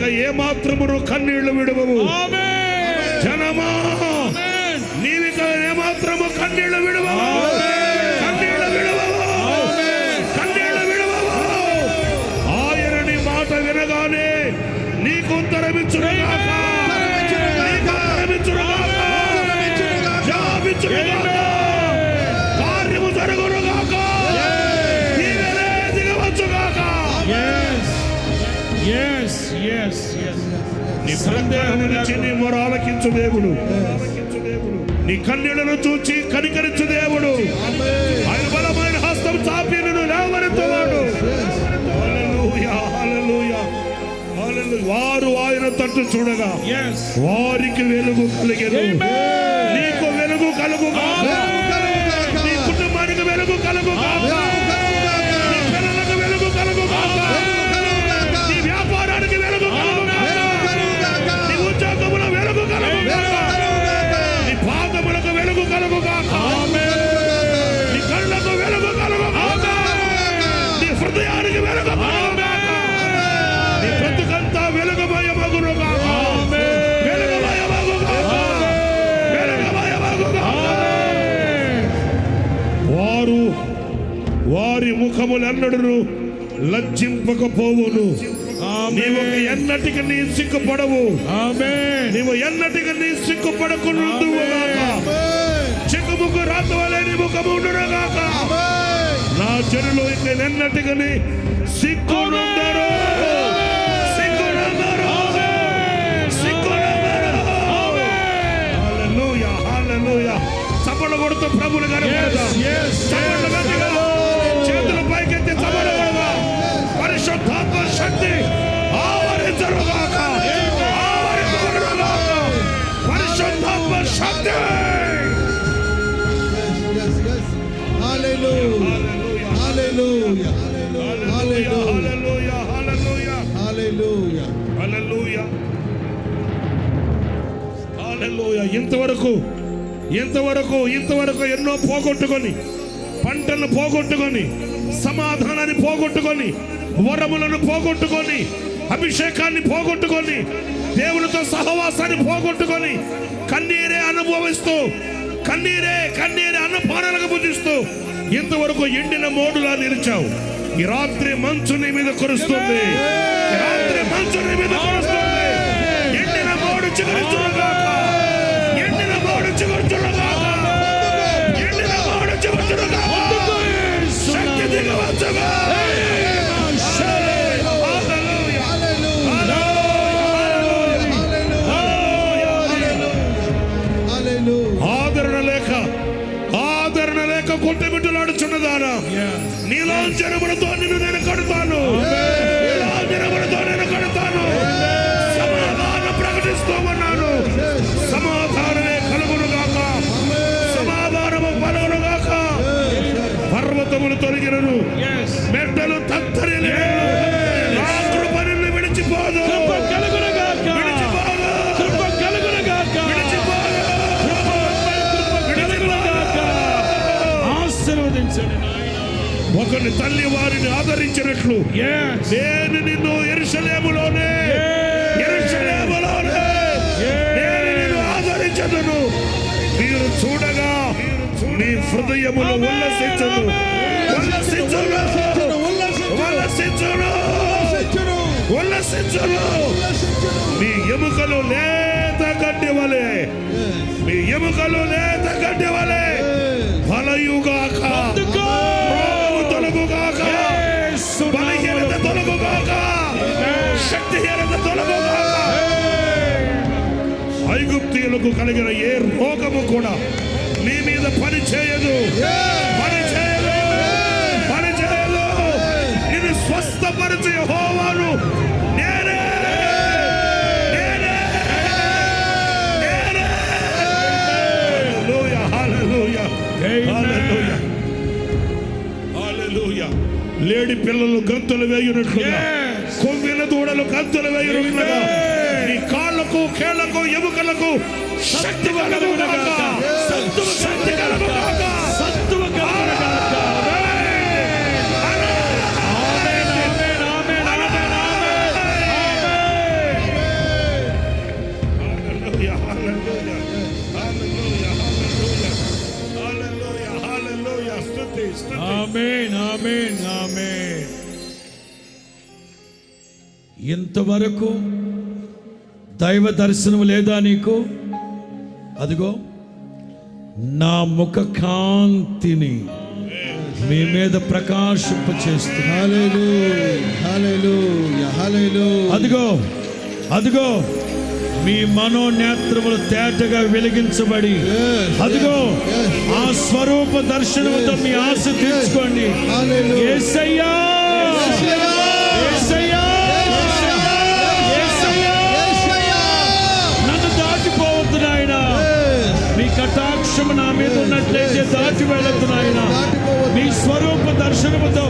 ఏ మాత్రమును కన్నీళ్లు విడువవు. జనమా నీవిక ఏ మాత్రము కన్నీళ్లు విడువవు. కన్నీళ్లు విడువవు. కన్నీళ్లు విడువవు. ఆయన నీ మాట వినగానే నీకు ఉత్తరమిచ్చునుగాక. నీకు ఉత్తరమిచ్చునుగాక. జవాబిచ్చునుగాక. కార్యము జరుగునుగాక. నీవే దిగవచ్చుగాక. నీ సందేహం నుంచి నీ మొర ఆలకించు దేవుడు. నీ కన్నీళ్లను చూచి కనికరించు దేవుడు. ఆయన బలమైన హస్తం చాపి నిన్ను లేవనెత్తువాడు. హల్లెలూయా, హల్లెలూయా, హల్లెలూయా. వారు ఆయన తట్టు చూడగా వారికి వెలుగు కలిగెను. నీకు వెలుగు కలుగుగాక. నీ కుటుంబానికి వెలుగు కలుగుగాక. నీ పిల్లలకు వెలుగు కలుగుగాక. నీ వ్యాపారానికి వెలుగు కలుగుగాక. నీ ఉద్యోగములో వెలుగు కలుగుగాక. నీ పాదములకు వెలుగు కలుగుగాక. నీ కళ్ళకు వెలుగు కలుగుగాక. నీ హృదయానికి వెలుగు కలుగుగాక. నీ బ్రతుకంతా వెలుగుమయమగునుగాక. వెలుగుమయమగుగాక. వెలుగుమయమగుగాక. వారి ముఖములెన్నడూ లజ్జింపకపోవును. నీవు ఎన్నటికి నీ సిగ్గుపడవు. నీవు ఎన్నటికి నీ సిగ్గుపడకుండుగాక. చిక్కుముక్కు రాతవలే నీ ముఖము ఉండునుగాక. నా జనులు ఇక ఎన్నటికి నీ సిగ్గునందరు. సిగ్గునందరు. సిగ్గునందరు. హల్లెలూయా, హల్లెలూయా. చప్పట్లు కొడుతూ ప్రభువుని కనపడదాం. చప్పట్లు గట్టిగా చేతులు పైకెత్తి చప్పట్లు కొడదాం. పరిశుద్ధాత్మ శక్తి ఆవరించునుగాక. ఆవరించునుగాక. పరిశుద్ధాత్మ శక్తి. హల్లెలూయా, హల్లెలూయా, హల్లెలూయా, హల్లెలూయా, హల్లెలూయా, హల్లెలూయా, హల్లెలూయా, హల్లెలూయా. ఇంతవరకు ఎన్నో పోగొట్టుకొని, పంటలను పోగొట్టుకొని, సమాధానాన్ని పోగొట్టుకొని, వరములను పోగొట్టుకొని, అభిషేకాన్ని పోగొట్టుకొని, దేవునితో సహవాసాన్ని పోగొట్టుకొని, కన్నీరే అనుభవిస్తూ, కన్నీరే అన్నపానాలకు భుజిస్తూ ఇంతవరకు ఎండిన మోడులా నిలిచావు. ఈ రాత్రి మంచు నీ మీద కురుస్తుంది. ఈ రాత్రి మంచు నీ మీద కురుస్తుంది. ఎండిన మోడు చిగురించునుగాక. ఎండిన మోడు చిగురించునుగాక. ఎండిన మోడు చిగురించునుగాక. శక్తి దిగవచ్చుగా. ఆదరణ లేక కొట్టబిడ్డలాడుచున్నదానా, నీలో జనములతో నిన్ను నేను కడతాను. సమాధానం ప్రకటిస్తూ ఉన్నాను. సమాధానమే కలుగునుగాక. సమాధానము పలుగునుగాక. పర్వతములు తొలగినను, మెట్టలు తత్తరిల్లినను, నా కృప నిన్ను విడిచిపోదు. ఒకరి తల్లి వారిని ఆదరించినట్లు నేను నిన్ను యెరూషలేములోనే నేను నిన్ను ఆదరించదును. మీరు చూడగా మీ హృదయములు ఉల్లసించును. మీ ఎముకలు లేత గడ్డి వలె ఫలయుగాక. తొలగుగాక. బలహీనత తొలగుగాక. శక్తిహీనత తొలగుగాక. ఐగుప్తీయులకు కలిగిన ఏ రోగము కూడా మీ మీద పని చేయదు. నిన్ను స్వస్థపరిచే యెహోవాను నేనే. లేడి పిల్లలు గంతులు వేయునట్లుగా, కొవ్విన దూడలు గంతులు వేయునట్లుగా నీ కాళ్ళకు, కేళ్లకు, ఎముకలకు శక్తి కలుగుగాక. శక్తి కలుగుగాక. ఆమేన్ ఆమేన్. ఇంతవరకు దైవ దర్శనం లేదా నీకు? అదిగో నా ముఖ కాంతిని మీ మీద ప్రకాశింప చేస్తున్నా. హల్లెలూయా హల్లెలూయా హల్లెలూయా. అదిగో అదిగో మీ మనోనేత్రములు తేటగా వెలిగించబడి, అదిగో ఆ స్వరూప దర్శనముతో మీ ఆశ తీర్చుకోండి. యేసయ్యా యేసయ్యా యేసయ్యా, నన్ను దాటిపోవద్దు నాయన. మీ కటాక్షము నా మీద ఉన్నట్లయితే దాటి వెళ్ళొద్దు నాయన. మీ స్వరూప దర్శనముతో